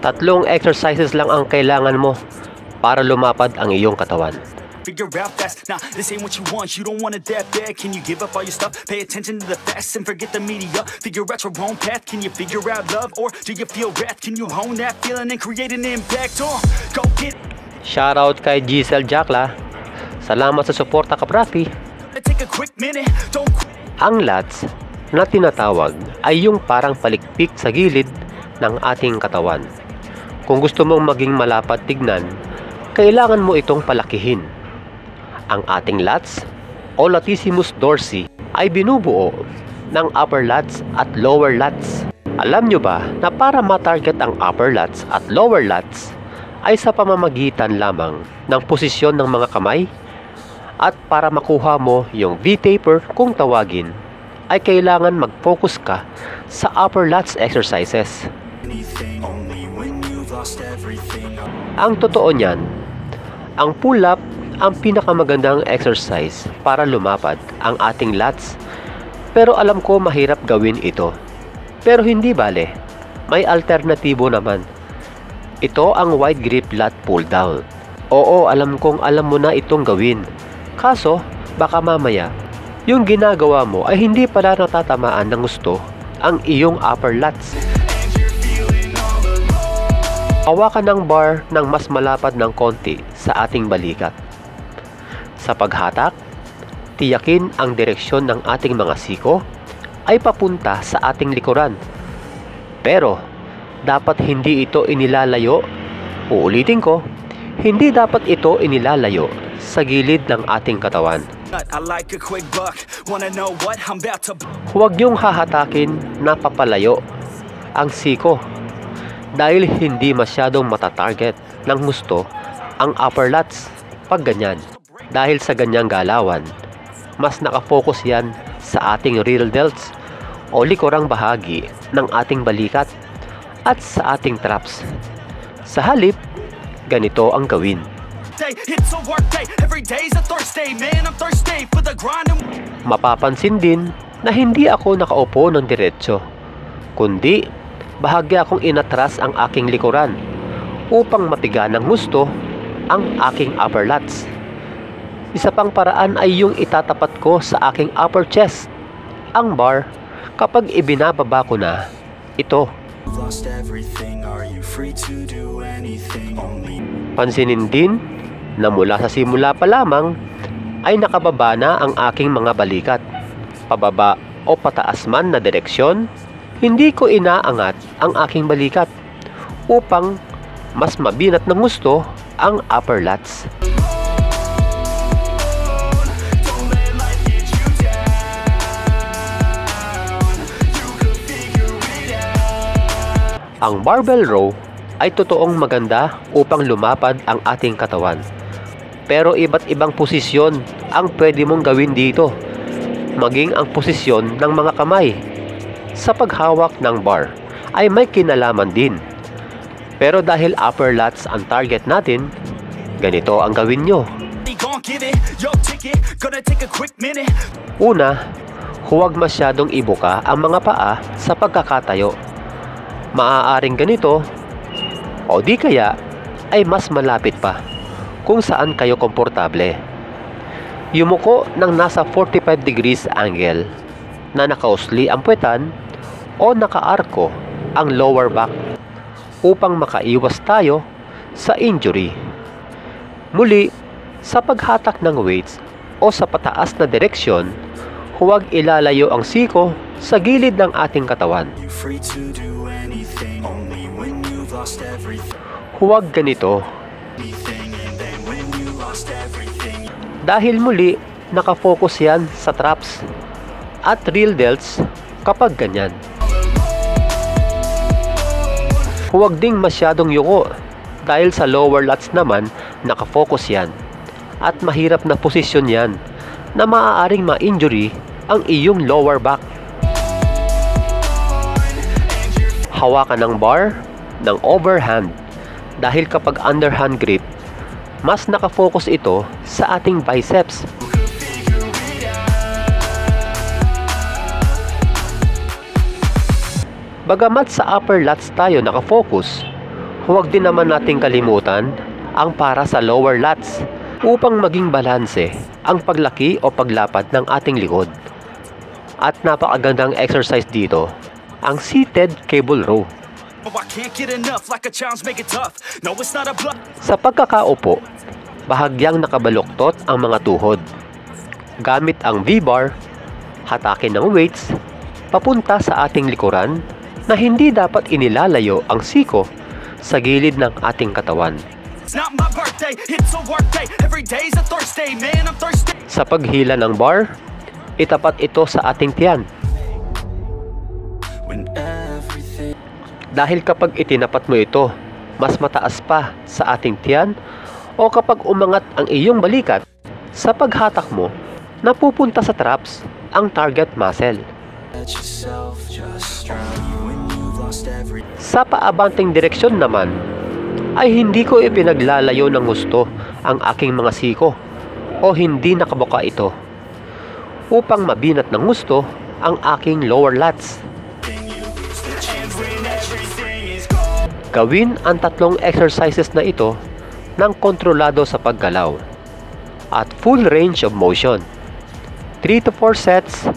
Tatlong exercises lang ang kailangan mo para lumapad ang iyong katawan. Figure out fast, nah, this ain't what you want. You don't want it that bad. Can you give up all your stuff? Pay attention to the facts and forget the media. Figure out your own path. Can you figure out love, or do you feel wrath? Can you hone that feeling and create an impact? Go get. Shoutout kay Giselle Jacla. Salamat sa suporta, Kaprafi. Take a quick minute. Don't. Ang lats na tinatawag ay yung parang palikpik sa gilid ng ating katawan. Kung gusto mong maging malapad tignan, kailangan mo itong palakihin. Ang ating lats o latissimus dorsi ay binubuo ng upper lats at lower lats. Alam nyo ba na para matarget ang upper lats at lower lats ay sa pamamagitan lamang ng posisyon ng mga kamay? At para makuha mo yung V-taper kung tawagin, ay kailangan mag-focus ka sa upper lats exercises. Ang totoo niyan, ang pull-up ang pinakamagandang exercise para lumapad ang ating lats. Pero alam ko mahirap gawin ito. Pero hindi bale, may alternatibo naman. Ito ang wide grip lat pull down. Oo, alam kong alam mo na itong gawin. Kaso, baka mamaya, yung ginagawa mo ay hindi pala natatamaan ng gusto ang iyong upper lats. Hawakan ng bar ng mas malapad ng konti sa ating balikat. Sa paghatak, tiyakin ang direksyon ng ating mga siko ay papunta sa ating likuran. Pero, dapat hindi ito inilalayo. Uulitin ko, hindi dapat ito inilalayo sa gilid ng ating katawan. Huwag niyong hahatakin na papalayo ang siko dahil hindi masyadong matatarget ng gusto ang upper lats pag ganyan. Dahil sa ganyang galawan, mas nakafocus yan sa ating real delts o likurang bahagi ng ating balikat at sa ating traps. Sa halip, ganito ang gawin. Mapapansin din na hindi ako nakaupo ng diretso, kundi bahagya akong inatras ang aking likuran upang mapiga ng gusto ang aking upper lats. Isa pang paraan ay yung itatapat ko sa aking upper chest ang bar kapag ibinababa ko na ito. Pansinin din na mula sa simula pa lamang ay nakababa na ang aking mga balikat. Pababa o pataas man na direksyon, hindi ko inaangat ang aking balikat upang mas mabinat ng gusto ang upper lats. Ang barbell row ay totoong maganda upang lumapad ang ating katawan. Pero iba't ibang posisyon ang pwede mong gawin dito. Maging ang posisyon ng mga kamay sa paghawak ng bar ay may kinalaman din. Pero dahil upper lats ang target natin, ganito ang gawin nyo. Una, huwag masyadong ibuka ang mga paa sa pagkakatayo. Maaaring ganito o di kaya ay mas malapit pa kung saan kayo komportable. Yumuko ng nasa 45 degrees angle na nakausli ang puwetan o nakaarko ang lower back upang makaiwas tayo sa injury. Muli, sa paghatak ng weights o sa pataas na direksyon, huwag ilalayo ang siko sa gilid ng ating katawan. Huwag ganito. Dahil muli, nakafocus yan sa traps at real delts kapag ganyan. Huwag ding masyadong yuko dahil sa lower lats naman nakafocus yan at mahirap na posisyon yan na maaaring ma-injury ang iyong lower back. Hawakan ng bar ng overhand dahil kapag underhand grip, mas nakafocus ito sa ating biceps. Bagamat sa upper lats tayo nakafocus, huwag din naman nating kalimutan ang para sa lower lats upang maging balanse ang paglaki o paglapad ng ating likod. At napakagandang exercise dito, ang seated cable row. Oh, I can't get enough, like a challenge, make it tough. No, it's not a bluff. Sa pagkakaupo, bahagyang nakabaluktot ang mga tuhod. Gamit ang V-bar, hatakin ng weights papunta sa ating likuran na hindi dapat inilalayo ang siko sa gilid ng ating katawan. It's not my birthday, it's a work day. Every day's a Thursday, man, I'm thirsty. Sa paghila ng bar, itapat ito sa ating tiyan. When everything Dahil kapag itinapat mo ito, mas mataas pa sa ating tiyan o kapag umangat ang iyong balikat, sa paghatak mo, napupunta sa traps ang target muscle. let yourself just drown when you've lost every. Sa paabanteng direksyon naman, ay hindi ko ipinaglalayo ng gusto ang aking mga siko o hindi nakabuka ito upang mabinat ng gusto ang aking lower lats. Gawin ang tatlong exercises na ito ng kontrolado sa paggalaw at full range of motion. 3 to 4 sets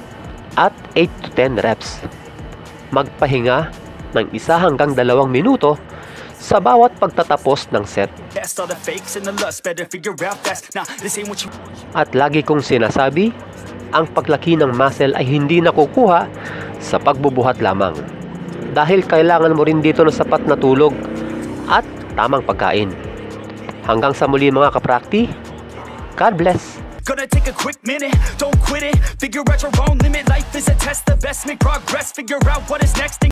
at 8 to 10 reps. Magpahinga ng 1 hanggang 2 minuto sa bawat pagtatapos ng set. Past all the fakes and the lust, better figure out fast. Nah, this ain't what you. At lagi kong sinasabi, ang paglaki ng muscle ay hindi nakukuha sa pagbubuhat lamang. Dahil kailangan mo rin dito ng sapat na tulog at tamang pagkain. Hanggang sa muli mga kaprakti, God bless! Gonna take a quick minute, don't quit it. Figure out your own limit. Life is a test, the best make progress. Figure out what is next.